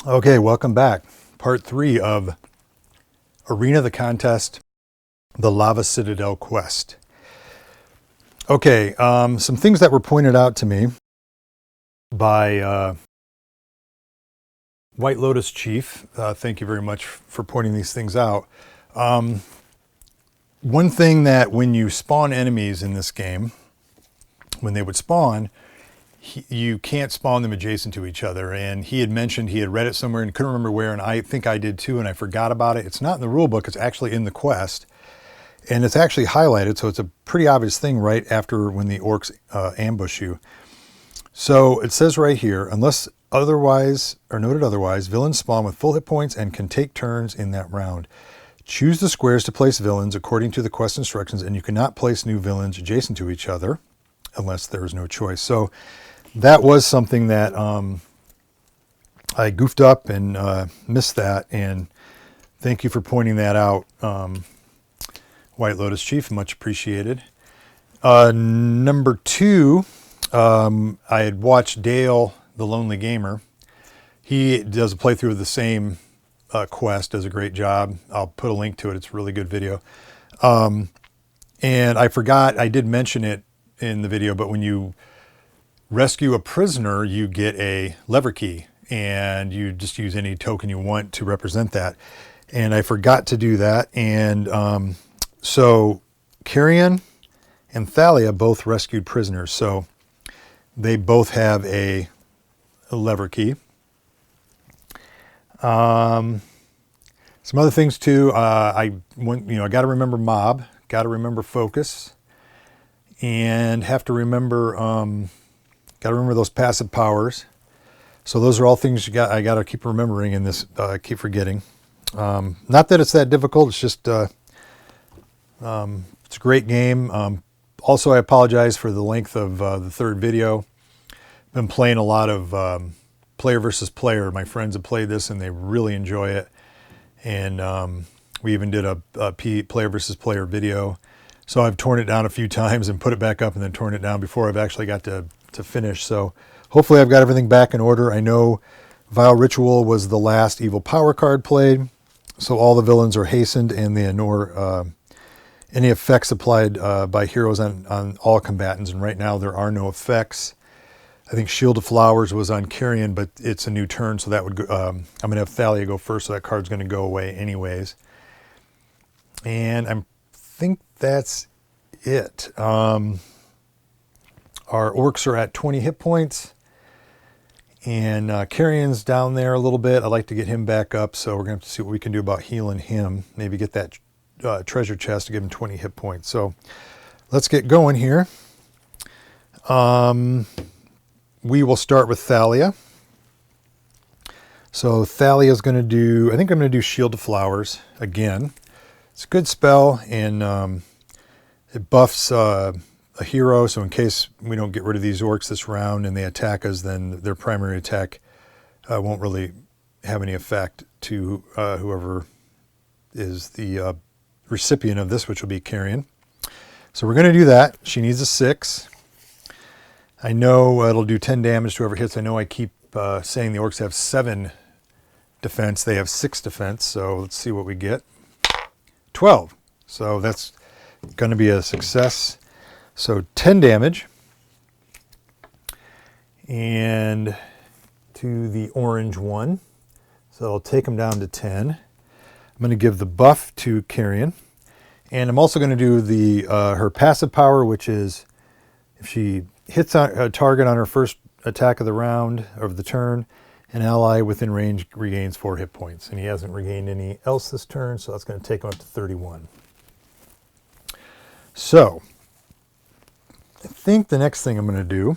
Okay, welcome back. Part 3 of Arena the Contest, the Lava Citadel quest. Okay, some things that were pointed out to me by White Lotus Chief. Thank you very much for pointing these things out. One thing that when you spawn enemies in this game, when they would spawn, you can't spawn them adjacent to each other. And he had mentioned he had read it somewhere and couldn't remember where, and I think I did too, and I forgot about it. It's not in the rule book, it's actually in the quest. And it's actually highlighted, so it's a pretty obvious thing right after when the orcs ambush you. So it says right here, unless otherwise or noted otherwise, villains spawn with full hit points and can take turns in that round. Choose the squares to place villains according to the quest instructions, and you cannot place new villains adjacent to each other unless there is no choice. So that was something that I goofed up and missed that, and thank you for pointing that out, White Lotus Chief, much appreciated. Number 2, I had watched Dale, the Lonely Gamer. He does a playthrough of the same quest, does a great job. I'll put a link to it, it's a really good video. And I forgot, I did mention it in the video, but when you rescue a prisoner, you get a lever key, and you just use any token you want to represent that. And I forgot to do that, and so Carrion and Thalia both rescued prisoners, so they both have a lever key. Some other things too. I got to remember mob, got to remember focus, and have to remember. Got to remember those passive powers. So those are all things I got to keep remembering in this. Keep forgetting. Not that it's that difficult. It's just it's a great game. Also, I apologize for the length of the third video. Been playing a lot of player versus player. My friends have played this and they really enjoy it. And we even did a player versus player video. So I've torn it down a few times and put it back up and then torn it down before I've actually got to finish. So hopefully I've got everything back in order. I know Vile Ritual was the last evil power card played. So all the villains are hastened, and they ignore any effects applied by heroes on all combatants. And right now there are no effects. I think Shield of Flowers was on Carrion, but it's a new turn, so that would go, I'm going to have Thalia go first, so that card's going to go away anyways. And I think that's it. Our orcs are at 20 hit points, and Carrion's down there a little bit. I'd like to get him back up, so we're going to have to see what we can do about healing him. Maybe get that treasure chest to give him 20 hit points. So let's get going here. We will start with Thalia. So Thalia's going to do, I think I'm going to do Shield of Flowers again. It's a good spell, and it buffs a hero, so in case we don't get rid of these orcs this round and they attack us, then their primary attack won't really have any effect to whoever is the recipient of this, which will be Carrion. So we're going to do that. She needs a 6. I know it'll do 10 damage to whoever hits. I know I keep saying the orcs have 7 defense. They have 6 defense, so let's see what we get. 12. So that's going to be a success. So 10 damage. And to the orange one. So I'll take him down to 10. I'm going to give the buff to Carrion. And I'm also going to do the her passive power, which is if she hits a target on her first attack of the round, of the turn, an ally within range regains 4 hit points. And he hasn't regained any else this turn, so that's going to take him up to 31. So I think the next thing I'm going to do,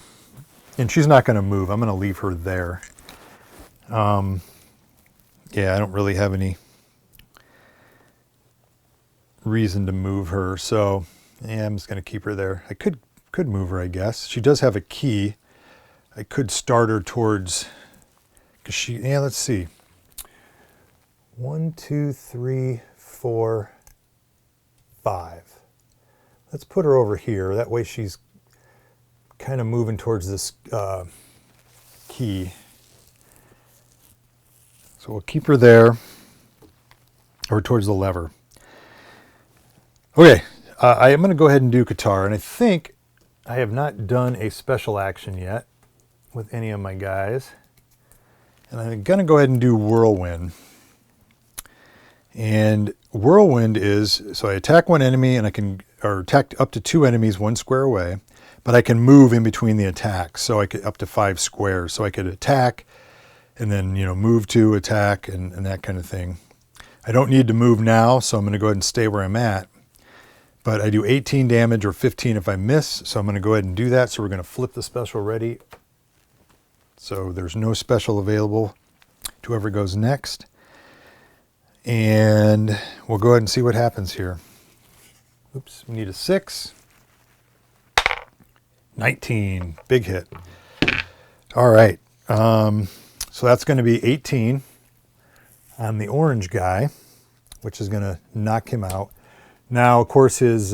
and she's not going to move, I'm going to leave her there. Yeah, I don't really have any reason to move her, so yeah, I'm just going to keep her there. I could move her, I guess. She does have a key. I could start her towards, because she, yeah, let's see. 1, 2, 3, 4, 5. Let's put her over here. That way she's kind of moving towards this key. So we'll keep her there, or towards the lever. Okay, I am going to go ahead and do Qatar, and I think I have not done a special action yet with any of my guys. And I'm going to go ahead and do Whirlwind. And Whirlwind is, so I attack one enemy and I can, or attack up to 2 enemies 1 square away, but I can move in between the attacks. So I could, up to 5 squares. So I could attack and then, move to attack and that kind of thing. I don't need to move now, so I'm going to go ahead and stay where I'm at. But I do 18 damage or 15 if I miss, so I'm going to go ahead and do that. So we're going to flip the special ready. So there's no special available to whoever goes next. And we'll go ahead and see what happens here. Oops, we need a 6. 19, big hit. All right, so that's going to be 18 on the orange guy, which is going to knock him out. Now, of course, his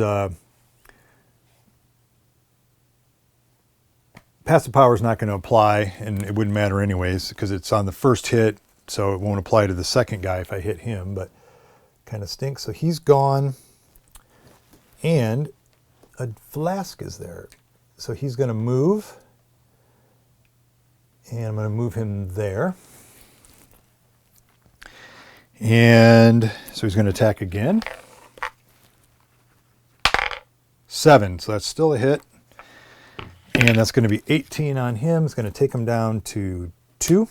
passive power is not going to apply, and it wouldn't matter anyways because it's on the first hit, so it won't apply to the second guy if I hit him, but kind of stinks. So he's gone, and a flask is there. So he's going to move, and I'm going to move him there. And so he's going to attack again. 7, so that's still a hit. And that's going to be 18 on him. It's going to take him down to 2.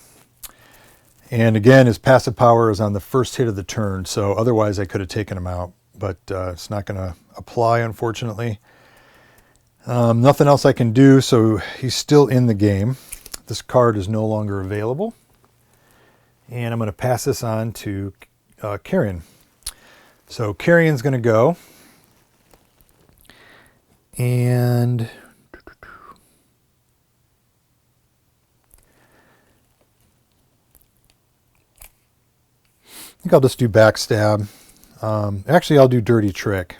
And again, his passive power is on the first hit of the turn, so otherwise I could have taken him out, but it's not going to apply, unfortunately. Nothing else I can do, so he's still in the game. This card is no longer available. And I'm going to pass this on to Carrion. So Carrion's going to go. And I think I'll just do Backstab. Actually, I'll do Dirty Trick.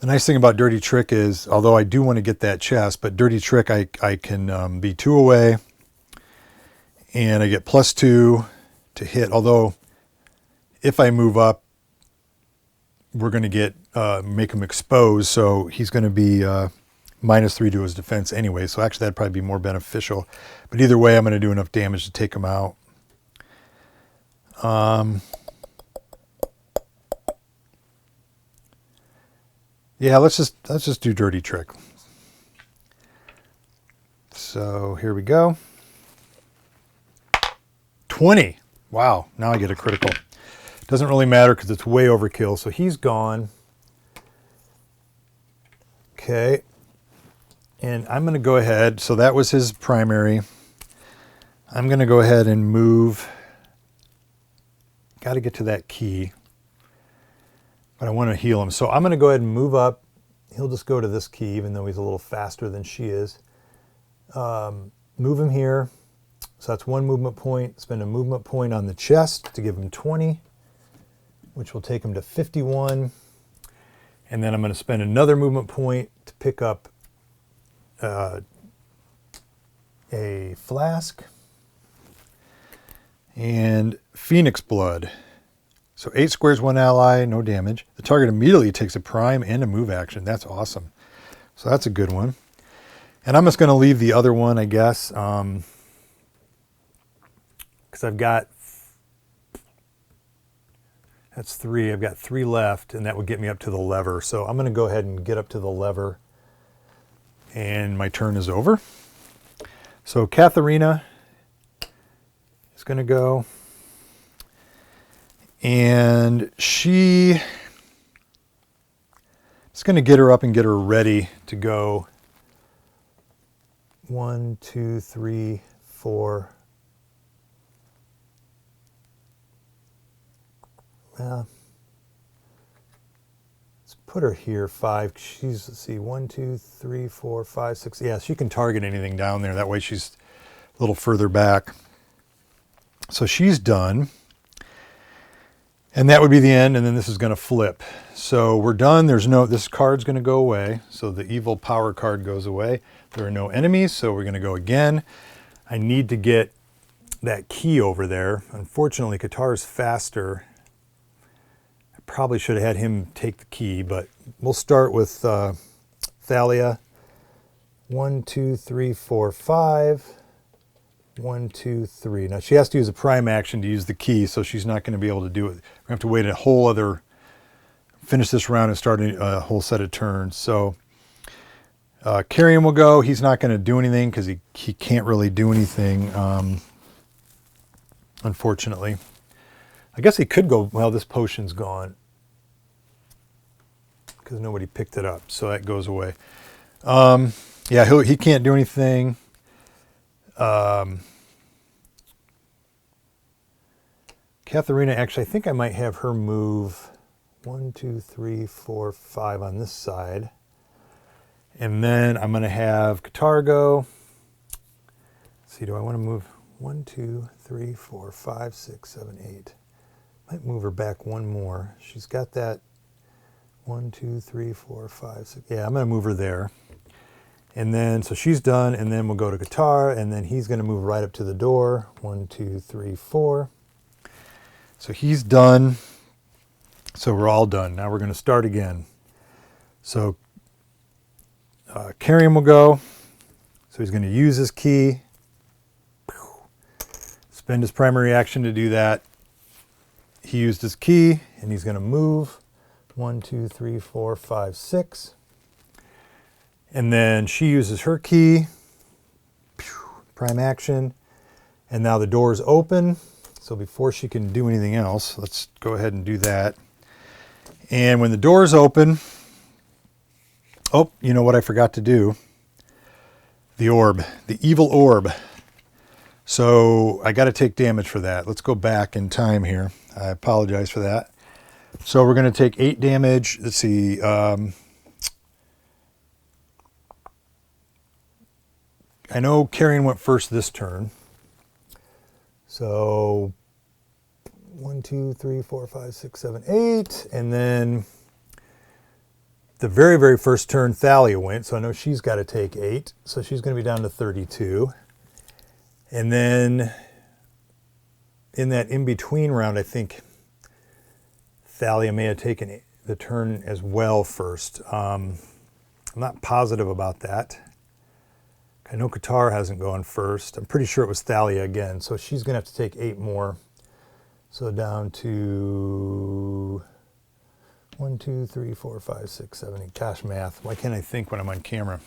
The nice thing about Dirty Trick is, although I do want to get that chest, but Dirty Trick I can be 2 away, and I get +2 to hit. Although, if I move up, we're going to get make him exposed, so he's going to be -3 to his defense anyway. So actually, that'd probably be more beneficial. But either way, I'm going to do enough damage to take him out. Yeah, let's just do Dirty Trick. So here we go. 20. Wow, now I get a critical. Doesn't really matter because it's way overkill. So he's gone. Okay. And I'm going to go ahead. So that was his primary. I'm going to go ahead and move. Got to get to that key. But I want to heal him. So I'm going to go ahead and move up. He'll just go to this key, even though he's a little faster than she is. Move him here. So that's 1 movement point. Spend a movement point on the chest to give him 20, which will take him to 51. And then I'm going to spend another movement point to pick up a flask. And Phoenix Blood. So 8 squares, 1 ally, no damage. The target immediately takes a prime and a move action. That's awesome. So that's a good one. And I'm just going to leave the other one, I guess, because I've got, that's 3. I've got 3 left, and that would get me up to the lever. So I'm going to go ahead and get up to the lever, and my turn is over. So Katharina is going to go. And she is going to get her up and get her ready to go. 1, 2, 3, 4. Well, let's put her here. 5. She's, let's see, 1, 2, 3, 4, 5, 6. Yeah, she can target anything down there. That way she's a little further back. So she's done. And that would be the end, and then this is going to flip. So we're done. This card's going to go away. So the evil power card goes away. There are no enemies, so we're going to go again. I need to get that key over there. Unfortunately, Qatar's faster. I probably should have had him take the key, but we'll start with Thalia. 1, 2, 3, 4, 5. 1, 2, 3. Now she has to use a prime action to use the key, so she's not going to be able to do it. We have to wait a whole other, finish this round and start a whole set of turns. So Carrion will go. He's not going to do anything because he can't really do anything, unfortunately. I guess he could go, well, this potion's gone because nobody picked it up, so that goes away. Yeah, he can't do anything. Katharina, actually, I think I might have her move 1, 2, 3, 4, 5 on this side. And then I'm going to have Qatar go. Let's see, do I want to move 1, 2, 3, 4, 5, 6, 7, 8? Might move her back one more. She's got that 1, 2, 3, 4, 5, 6. Yeah, I'm going to move her there. And then, so she's done, and then we'll go to Qatar, and then he's going to move right up to the door. 1, 2, 3, 4. So he's done. So we're all done. Now we're going to start again. So Carrion will go. So he's going to use his key. Spend his primary action to do that. He used his key, and he's going to move 1, 2, 3, 4, 5, 6. And then she uses her key. Prime action. And now the door's open. So before she can do anything else, let's go ahead and do that. And when the door's open, oh, you know what I forgot to do? The orb, the evil orb. So I got to take damage for that. Let's go back in time here. I apologize for that. So we're going to take 8 damage. Let's see. I know Carrion went first this turn. So 1, 2, 3, 4, 5, 6, 7, 8. And then the very, very first turn, Thalia went. So I know she's got to take 8. So she's going to be down to 32. And then in that in-between round, I think Thalia may have taken the turn as well first. I'm not positive about that. I know Qatar hasn't gone first. I'm pretty sure it was Thalia again. So she's going to have to take 8 more. So down to 1, 2, 3, 4, 5, 6, 7, 8. Gosh, math. Why can't I think when I'm on camera?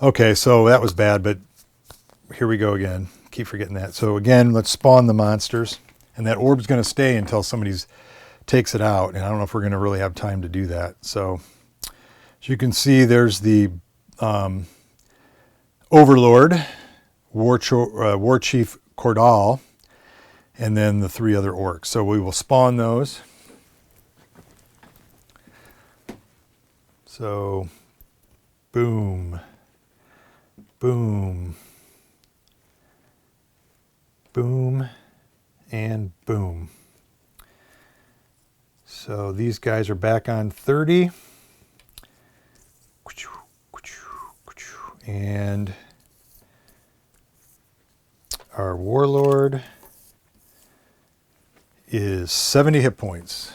Okay, so that was bad, but here we go again. Keep forgetting that. So again, let's spawn the monsters. And that orb's going to stay until somebody takes it out. And I don't know if we're going to really have time to do that. So as you can see, there's the Overlord, Warchief Kor'dal, and then the 3 other orcs. So we will spawn those. So boom, boom, boom, and boom. So these guys are back on 30. And our Warlord is 70 hit points.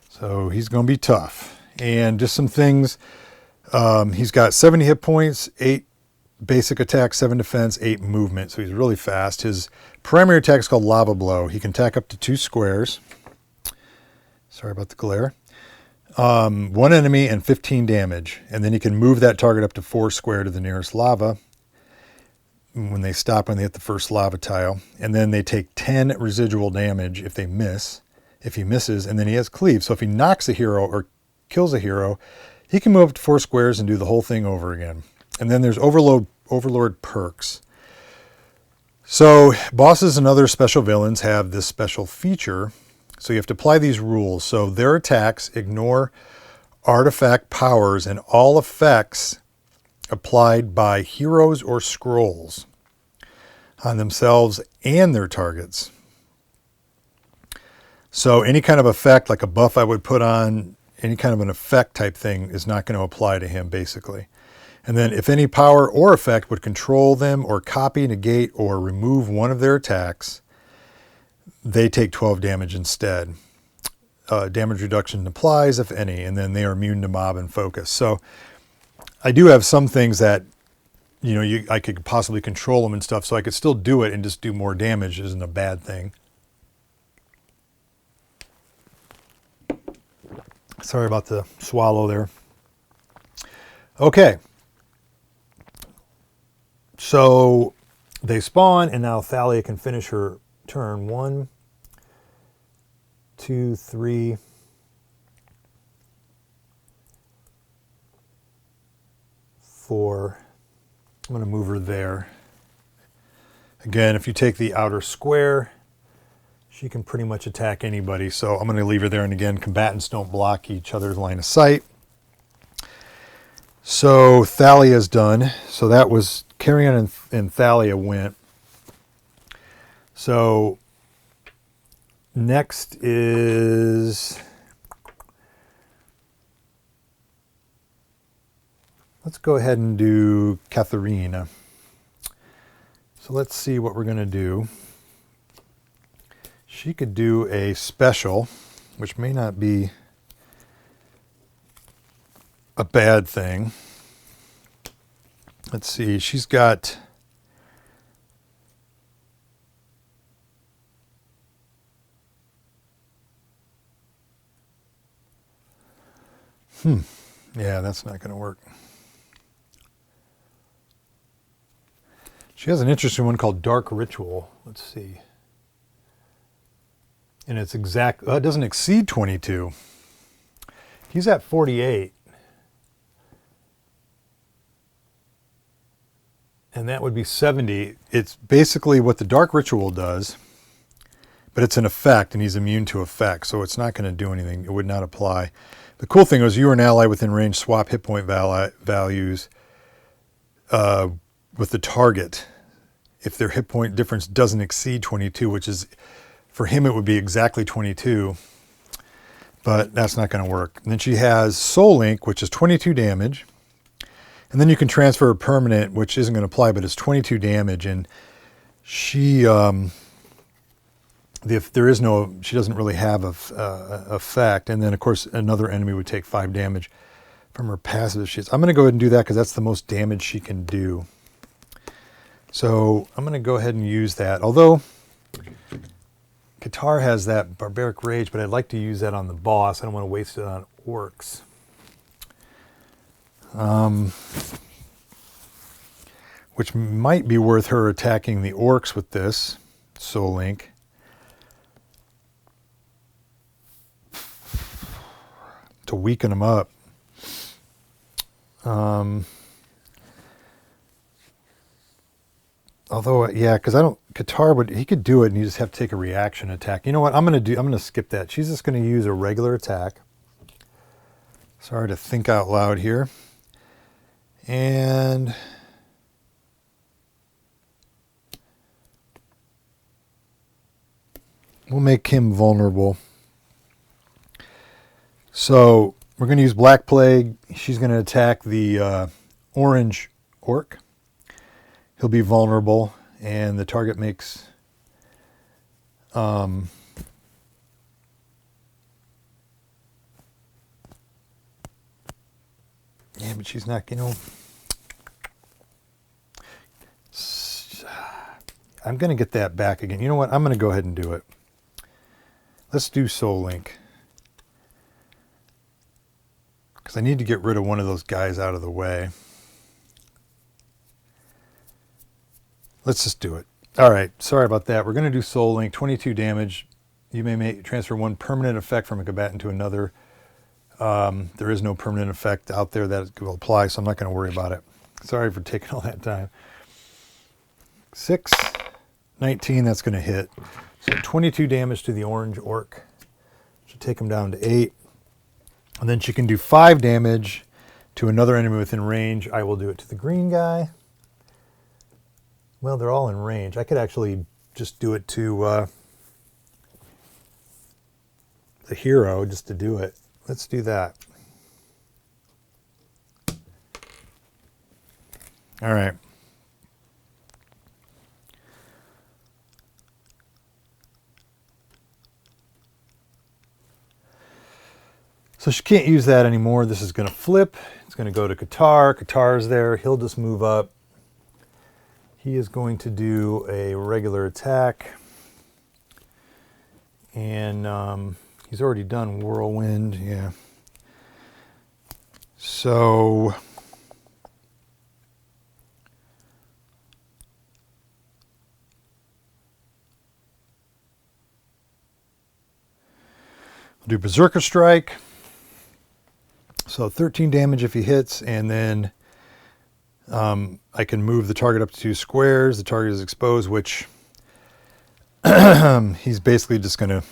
So he's going to be tough. And just some things. He's got 70 hit points, 8 basic attack, 7 defense, 8 movement. So he's really fast. His primary attack is called Lava Blow. He can attack up to 2 squares. Sorry about the glare. 1 enemy and 15 damage. And then he can move that target up to 4 square to the nearest lava when they stop when they hit the first lava tile. And then they take 10 residual damage if they miss. If he misses, and then he has cleave. So if he knocks a hero or kills a hero, he can move up to 4 squares and do the whole thing over again. And then there's Overlord perks. So bosses and other special villains have this special feature. So you have to apply these rules. So their attacks ignore artifact powers and all effects applied by heroes or scrolls on themselves and their targets. So any kind of effect, like a buff I would put on, any kind of an effect type thing is not going to apply to him, basically. And then if any power or effect would control them or copy, negate, or remove one of their attacks, they take 12 damage instead. Damage reduction applies, if any, and then they are immune to mob and focus. So I do have some things that, you know, I could possibly control them and stuff, so I could still do it and just do more damage. Isn't a bad thing. Sorry about the swallow there. Okay. So they spawn, and now Thalia can finish her turn. 1, 2, 3, 4. I'm going to move her there. Again, if you take the outer square, she can pretty much attack anybody. So I'm going to leave her there. And again, combatants don't block each other's line of sight. So Thalia's done. So that was Carrion and Thalia went. So next is, let's go ahead and do Katharina. So let's see what we're going to do. She could do a special, which may not be a bad thing. Let's see, she's got yeah, that's not going to work. She has an interesting one called Dark Ritual. Let's see. And it's exact, it doesn't exceed 22. He's at 48. And that would be 70. It's basically what the Dark Ritual does, but it's an effect, and he's immune to effects, so it's not going to do anything. It would not apply. The cool thing was you or an ally within range swap hit point values with the target if their hit point difference doesn't exceed 22, which is, for him it would be exactly 22, but that's not going to work. And then she has Soul Link, which is 22 damage. And then you can transfer a permanent, which isn't going to apply, but it's 22 damage. And she, if there is no, she doesn't really have a effect. And then, of course, another enemy would take 5 damage from her passive. I'm going to go ahead and do that because that's the most damage she can do. So I'm going to go ahead and use that. Although Qatar has that Barbaric Rage, but I'd like to use that on the boss. I don't want to waste it on orcs. Which might be worth her attacking the orcs with this Soul Link. To weaken them up. Although, yeah, because Qatar he could do it and you just have to take a reaction attack. You know what, I'm going to skip that. She's just going to use a regular attack. Sorry to think out loud here. And we'll make him vulnerable. So we're going to use Black Plague. She's going to attack the orange orc. He'll be vulnerable, and the target makes yeah, but she's not, you know. I'm going to get that back again. You know what? I'm going to go ahead and do it. Let's do Soul Link. Because I need to get rid of one of those guys out of the way. Let's just do it. All right. Sorry about that. We're going to do Soul Link. 22 damage. You may transfer one permanent effect from a combatant to another. There is no permanent effect out there that will apply, so I'm not going to worry about it. Sorry for taking all that time. 6, 19, that's going to hit. So 22 damage to the orange orc. Should take him down to 8. And then she can do 5 damage to another enemy within range. I will do it to the green guy. Well, they're all in range. I could actually just do it to the hero just to do it. Let's do that. All right. So she can't use that anymore. This is going to flip. It's going to go to Qatar. Qatar's there. He'll just move up. He is going to do a regular attack. And he's already done whirlwind. Yeah. So we'll do Berserker Strike. So 13 damage if he hits, and then I can move the target up to 2 squares. The target is exposed, which he's basically just going to,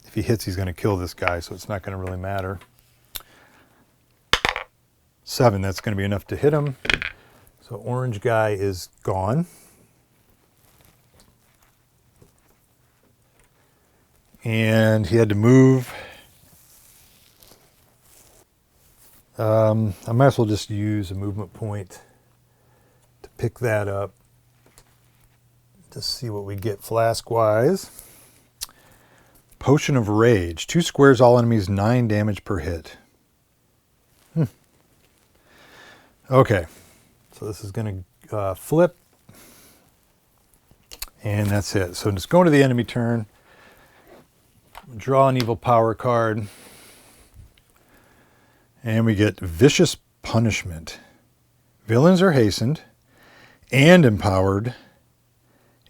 if he hits, he's going to kill this guy, so it's not going to really matter. 7, that's going to be enough to hit him. So orange guy is gone. And he had to move. I might as well just use a movement point to pick that up. Just see what we get flask-wise. Potion of Rage. 2 squares, all enemies, 9 damage per hit. Okay. So this is going to flip. And that's it. So just go to the enemy turn. Draw an evil power card. And we get Vicious Punishment. Villains are hastened and empowered.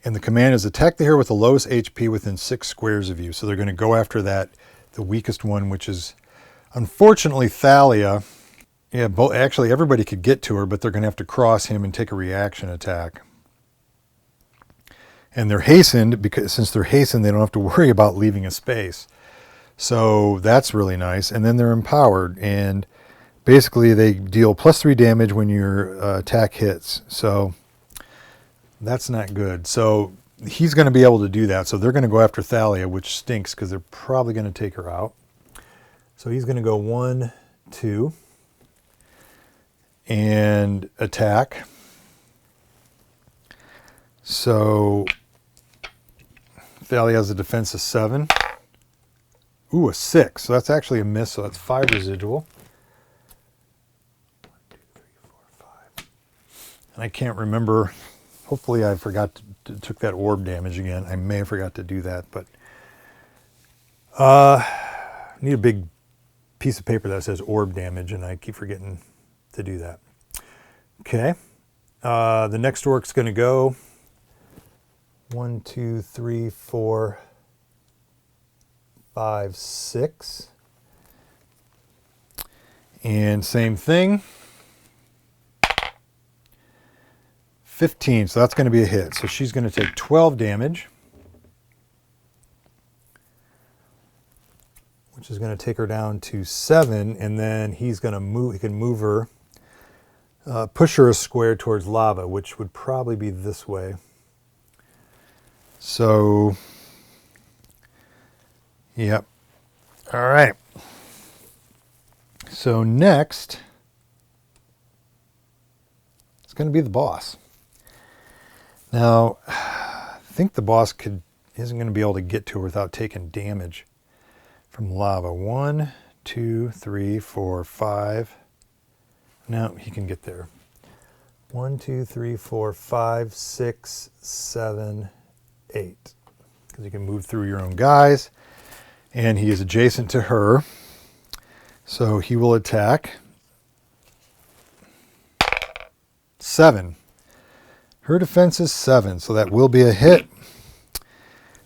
And the command is attack the hero with the lowest HP within 6 squares of you. So they're going to go after that, the weakest one, which is unfortunately Thalia. Yeah, actually everybody could get to her, but they're going to have to cross him and take a reaction attack. And they're hastened because since they're hastened, they don't have to worry about leaving a space. So that's really nice. And then they're empowered, and basically they deal +3 damage when your attack hits. So that's not good. So he's going to be able to do that. So they're going to go after Thalia, which stinks because they're probably going to take her out. So he's going to go 1, 2, and attack. So Thalia has a defense of 7. Ooh, a 6. So that's actually a miss. So that's 5 residual. 1, 2, 3, 4, 5. And I can't remember. Hopefully I forgot to took that orb damage again. I may have forgot to do that, but need a big piece of paper that says orb damage, and I keep forgetting to do that. Okay. The next orc's going to go 1, 2, 3, 4, 5, 6. And same thing. 15, so that's going to be a hit. So she's going to take 12 damage, which is going to take her down to 7, and then he's going to move, he can move her, push her a square towards lava, which would probably be this way. So, yep. All right. So next, it's going to be the boss. Now, I think the boss isn't going to be able to get to her without taking damage from lava. 1, 2, 3, 4, 5. No, he can get there. 1, 2, 3, 4, 5, 6, 7, 8. Because you can move through your own guys. And he is adjacent to her. So he will attack. 7. Her defense is 7, so that will be a hit.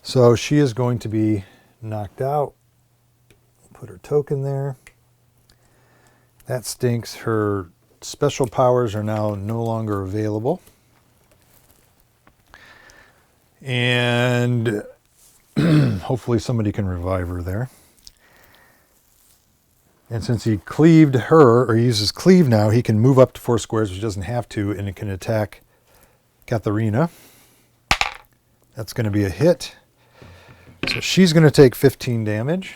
So she is going to be knocked out. Put her token there. That stinks. Her special powers are now no longer available. And hopefully somebody can revive her there. And since he cleaved her, or he uses cleave now, he can move up to 4 squares, which doesn't have to, and it can attack Katharina. That's going to be a hit. So she's going to take 15 damage.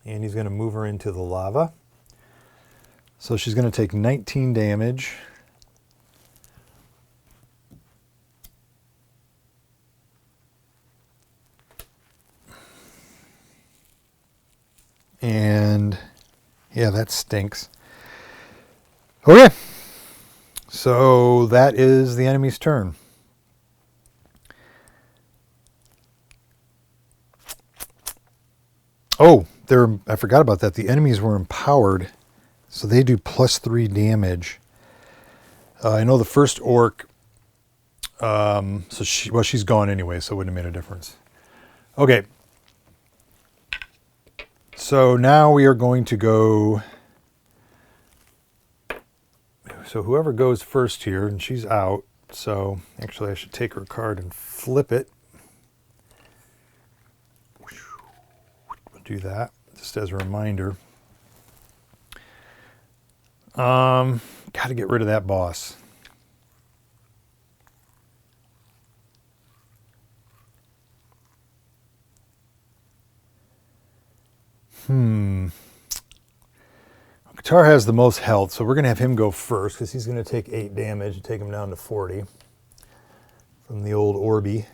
And he's going to move her into the lava. So she's going to take 19 damage. And yeah, that stinks. Okay. So that is the enemy's turn. Oh, I forgot about that. The enemies were empowered, so they do +3 damage. I know the first orc, she's gone anyway, so it wouldn't have made a difference. Okay. So now we are going to go. So whoever goes first here, and she's out. So actually I should take her card and flip it. We'll do that just as a reminder. Got to get rid of that boss. Qatar has the most health, so we're going to have him go first because he's going to take 8 damage and take him down to 40 from the old Orby.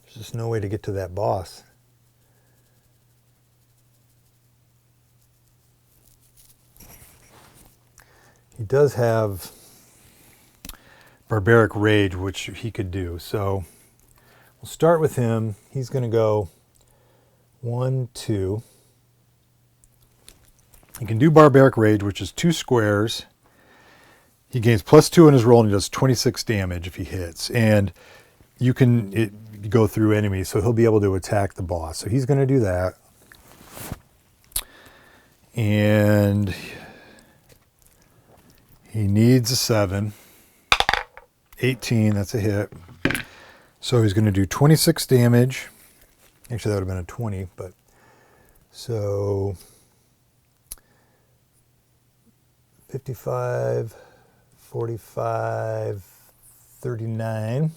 There's just no way to get to that boss. He does have Barbaric Rage, which he could do. So we'll start with him. He's going to go 1, 2. He can do Barbaric Rage, which is 2 squares. He gains +2 in his roll, and he does 26 damage if he hits. And you can go through enemies, so he'll be able to attack the boss. So he's going to do that. And he needs a 7. 18, that's a hit. So he's going to do 26 damage. Actually, that would have been a 20, but so 55, 45, 39.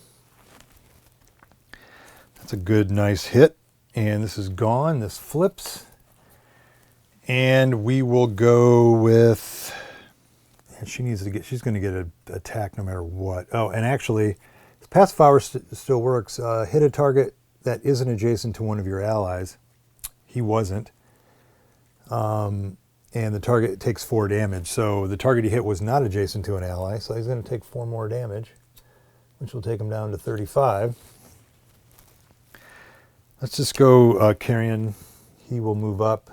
That's a good, nice hit. And this is gone. This flips. And we will go with, and she's going to get an attack no matter what. Oh, and actually, passive power still works. Hit a target that isn't adjacent to one of your allies. He wasn't. And the target takes 4 damage. So the target he hit was not adjacent to an ally, so he's going to take 4 more damage, which will take him down to 35. Let's just go Carrion. He will move up.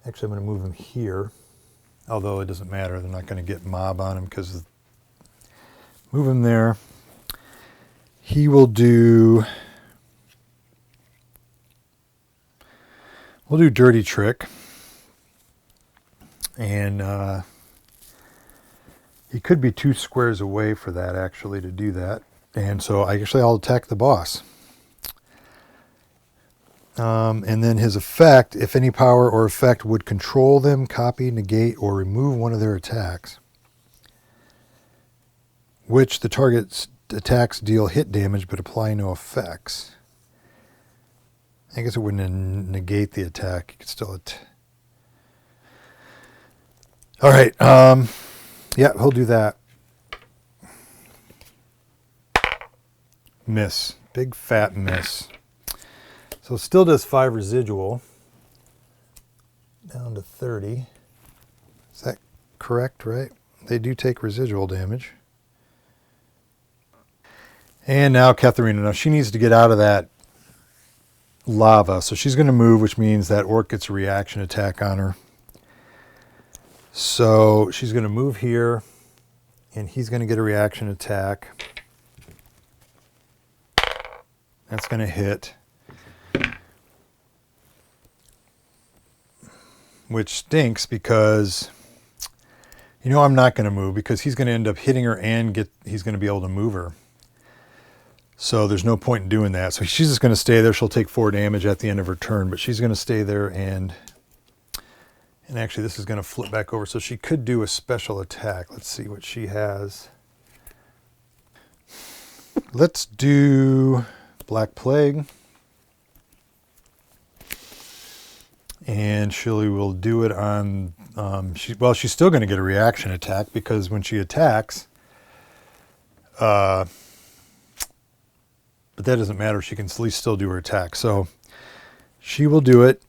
Actually, I'm going to move him here, although it doesn't matter. They're not going to get mob on him because move him there. He will do. We'll do Dirty Trick. And he could be 2 squares away for that, actually, to do that. And so I'll attack the boss. And then his effect, if any power or effect would control them, copy, negate, or remove one of their attacks, which the target's attacks deal hit damage but apply no effects. I guess it wouldn't negate the attack. You could still all right. Yeah, he'll do that. Miss. Big fat miss. So it still does 5 residual. Down to 30. Is that correct, right? They do take residual damage. And now Katharina. Now she needs to get out of that lava. So she's going to move, which means that orc gets a reaction attack on her. So she's going to move here, and he's going to get a reaction attack. That's going to hit. Which stinks because, I'm not going to move because he's going to end up hitting her and he's going to be able to move her. So there's no point in doing that. So she's just going to stay there. She'll take 4 damage at the end of her turn, but she's going to stay there and actually this is going to flip back over. So she could do a special attack. Let's see what she has. Let's do Black Plague. And she will do it on, she's still going to get a reaction attack because when she attacks, but that doesn't matter. She can at least still do her attack. So she will do it.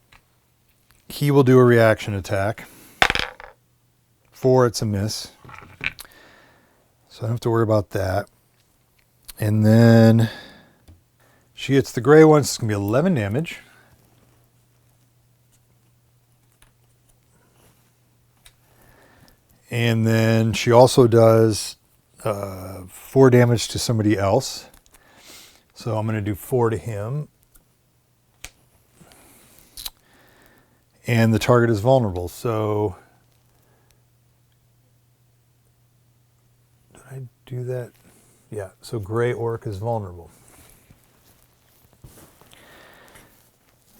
He will do a reaction attack. 4, it's a miss. So I don't have to worry about that. And then she hits the gray one. So it's going to be 11 damage. And then she also does 4 damage to somebody else. So I'm going to do 4 to him. And the target is vulnerable. So did I do that? Yeah, so Gray Orc is vulnerable.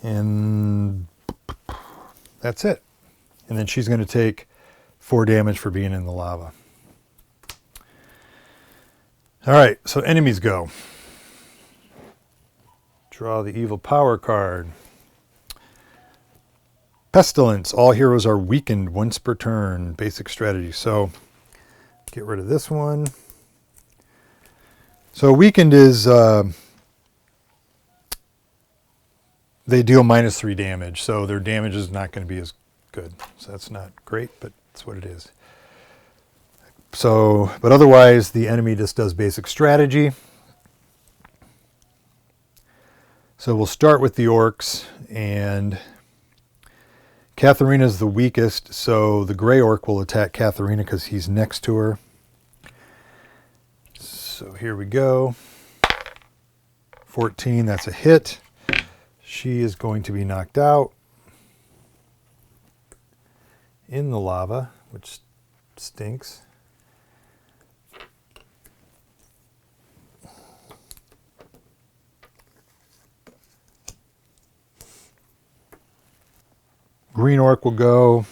And that's it. And then she's going to take 4 damage for being in the lava. All right, so enemies go. Draw the evil power card. Pestilence. All heroes are weakened once per turn. Basic strategy. So get rid of this one. So weakened is they deal -3 damage. So their damage is not going to be as good. So that's not great, but that's what it is. So, but otherwise the enemy just does basic strategy. So we'll start with the orcs, and Katharina's the weakest, so the Gray Orc will attack Katharina because he's next to her. So here we go. 14, that's a hit. She is going to be knocked out in the lava, which stinks. Green Orc will go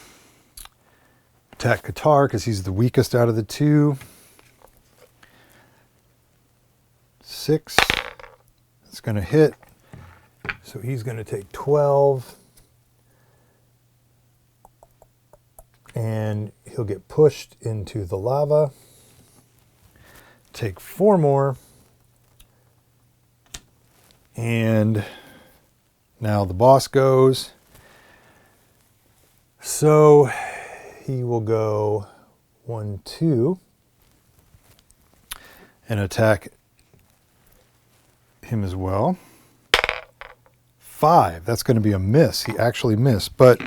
attack Qatar because he's the weakest out of the 2. 6. It's going to hit. So he's going to take 12. And he'll get pushed into the lava. Take 4 more. And now the boss goes. So he will go 1, 2 and attack him as well. 5, that's going to be a miss. He actually missed, but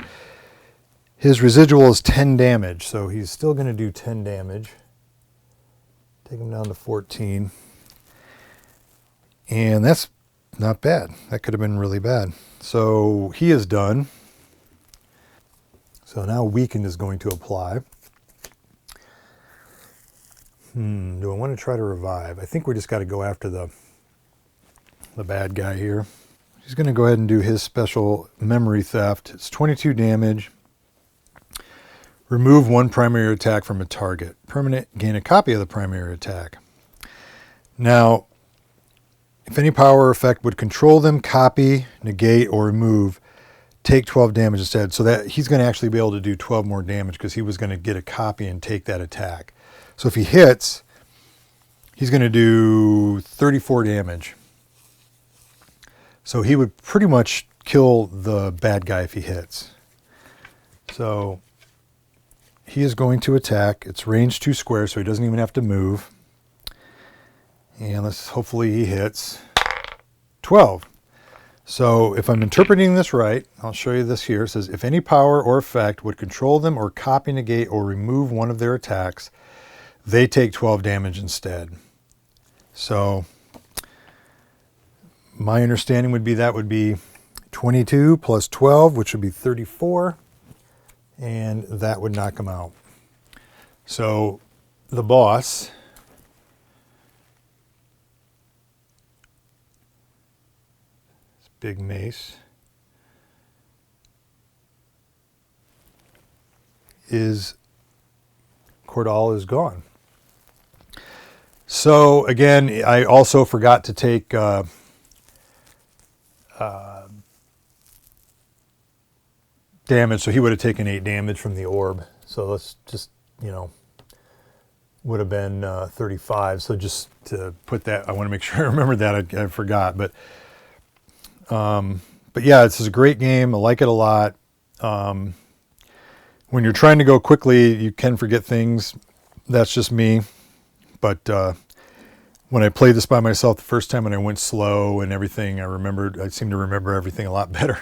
his residual is 10 damage, so he's still going to do 10 damage. Take him down to 14. And that's not bad. That could have been really bad. So he is done. So now weakened is going to apply. Do I want to try to revive? I think we just got to go after the bad guy here. He's going to go ahead and do his special memory theft. It's 22 damage. Remove 1 primary attack from a target. Permanent, gain a copy of the primary attack. Now, if any power or effect would control them, copy, negate, or remove, take 12 damage instead. So that he's going to actually be able to do 12 more damage because he was going to get a copy and take that attack. So if he hits, he's going to do 34 damage. So he would pretty much kill the bad guy if he hits. So he is going to attack. It's range 2 squares, so he doesn't even have to move. And hopefully he hits 12. So if I'm interpreting this right, I'll show you this here. It says, if any power or effect would control them or copy, negate, or remove one of their attacks, they take 12 damage instead. So my understanding would be that would be 22 plus 12, which would be 34. And that would knock him out. So the boss big mace Kor'dal is gone. So again, I also forgot to take damage, so he would have taken 8 damage from the orb. So let's just, would have been 35. So just to put that, I want to make sure I remembered that. I forgot, but yeah, this is a great game. I like it a lot. When you're trying to go quickly, you can forget things. That's just me. But when I played this by myself the first time and I went slow and everything, I seem to remember everything a lot better.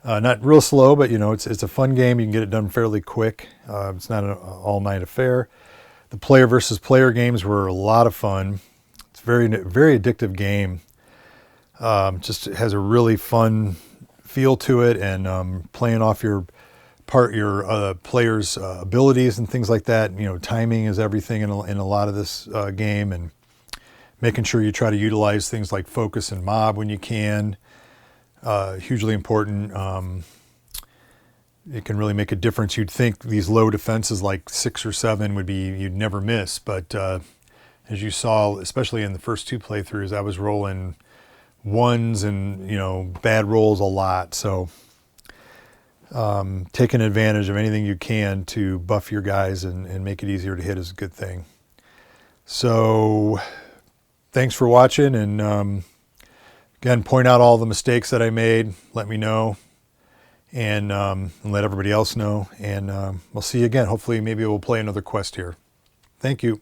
Not real slow, but it's a fun game. You can get it done fairly quick. It's not an all-night affair. The player versus player games were a lot of fun. It's a very, very addictive game. Just has a really fun feel to it, and playing off your players' abilities and things like that. Timing is everything in a lot of this game, and making sure you try to utilize things like focus and mob when you can. Hugely important. It can really make a difference. You'd think these low defenses like 6 or 7 you'd never miss, but as you saw, especially in the first 2 playthroughs, I was rolling 1s and bad rolls a lot. So taking advantage of anything you can to buff your guys and make it easier to hit is a good thing. So thanks for watching, and again, point out all the mistakes that I made. Let me know, and let everybody else know. And we'll see you again. Hopefully, maybe we'll play another quest here. Thank you.